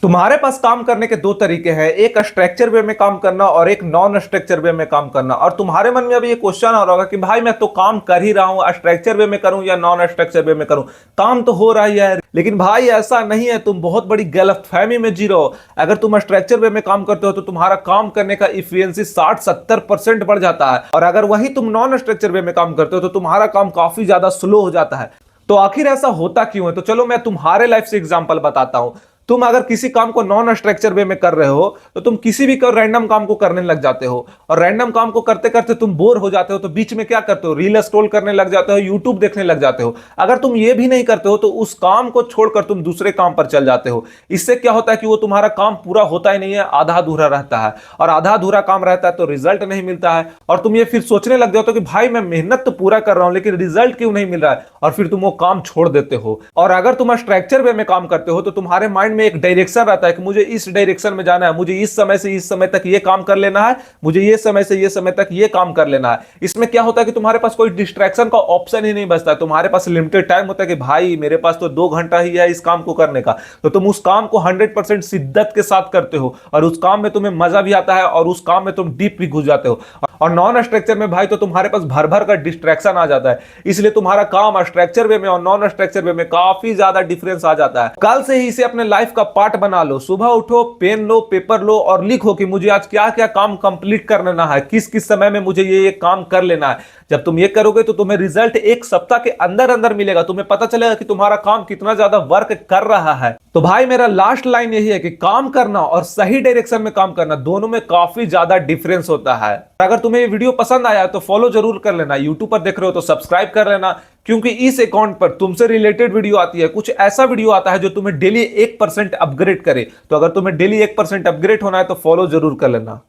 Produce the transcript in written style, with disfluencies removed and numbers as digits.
तुम्हारे पास काम करने के दो तरीके हैं, एक स्ट्रक्चर वे में काम करना और एक नॉन स्ट्रक्चर वे में काम करना। और तुम्हारे मन में अभी ये क्वेश्चन आ रहा होगा कि भाई मैं तो काम कर ही रहा हूं, स्ट्रक्चर वे में करूं या नॉन स्ट्रक्चर वे में करूं, काम तो हो रहा ही है। लेकिन भाई ऐसा नहीं है, तुम बहुत बड़ी गलतफहमी में जी रहे हो। अगर तुम स्ट्रक्चर वे में काम करते हो तो तुम्हारा काम करने का इफिशियंसी 60-70% बढ़ जाता है, और अगर वही तुम नॉन स्ट्रक्चर वे में काम करते हो तो तुम्हारा काम काफी ज्यादा स्लो हो जाता है। तो आखिर ऐसा होता क्यों है? तो चलो मैं तुम्हारे लाइफ से एग्जांपल बताता हूं। तुम अगर किसी काम को नॉन स्ट्रक्चर वे में कर रहे हो तो तुम किसी भी रैंडम काम को करने लग जाते हो, और रैंडम काम को करते करते तुम बोर हो जाते हो तो बीच में क्या करते हो, रील स्क्रॉल करने लग जाते हो, यूट्यूब देखने लग जाते हो। अगर तुम ये भी नहीं करते हो तो उस काम को छोड़कर तुम दूसरे काम पर चल जाते हो। इससे क्या होता है कि वो तुम्हारा काम पूरा होता ही नहीं है, आधा अधूरा रहता है, और आधा अधूरा काम रहता है तो रिजल्ट नहीं मिलता है। और तुम ये फिर सोचने लग जाते हो कि भाई मैं मेहनत तो पूरा कर रहा हूं लेकिन रिजल्ट क्यों नहीं मिल रहा है, और फिर तुम वो काम छोड़ देते हो। और अगर तुम स्ट्रक्चर वे में काम करते हो तो तुम्हारे माइंड में एक डायरेक्शन रहता है कि मुझे इस डायरेक्शन में जाना है, मुझे इस समय से इस समय तक ये काम कर लेना है, मुझे ये समय से ये समय तक ये काम कर लेना है। इसमें क्या होता है कि तुम्हारे पास कोई डिस्ट्रैक्शन का ऑप्शन ही नहीं बचता है। तुम्हारे पास लिमिटेड टाइम होता है कि भाई मेरे पास तो 2 घंटा ही है इस काम को करने का, तो तुम उस काम को 100% शिद्दत के साथ करते हो, और उस काम में तुम्हें मजा भी आता है और उस काम में तुम डीप भी घुस जाते हो। और नॉन स्ट्रक्चर में भाई तो तुम्हारे पास भर भर का डिस्ट्रैक्शन आ जाता है, इसलिए तुम्हारा काम स्ट्रक्चर वे में और नॉन स्ट्रक्चर वे में काफी ज्यादा डिफरेंस आ जाता है। कल से ही इसे अपने लाइफ का पार्ट बना लो। सुबह उठो, पेन लो, पेपर लो और लिखो कि मुझे आज क्या क्या काम कंप्लीट कर लेना है, किस किस समय में मुझे ये काम कर लेना है। जब तुम ये करोगे तो तुम्हें रिजल्ट एक सप्ताह के अंदर अंदर मिलेगा, तुम्हें पता चलेगा कि तुम्हारा काम कितना ज्यादा वर्क कर रहा है। तो भाई मेरा लास्ट लाइन यही है कि काम करना और सही डायरेक्शन में काम करना दोनों में काफी ज्यादा डिफरेंस होता है। अगर तुम्हें ये वीडियो पसंद आया तो फॉलो जरूर कर लेना, यूट्यूब पर देख रहे हो तो सब्सक्राइब कर लेना, क्योंकि इस अकाउंट पर तुमसे रिलेटेड वीडियो आती है। कुछ ऐसा वीडियो आता है जो तुम्हें डेली 1% अपग्रेड करे। तो अगर तुम्हें डेली 1% अपग्रेड होना है तो फॉलो जरूर कर लेना।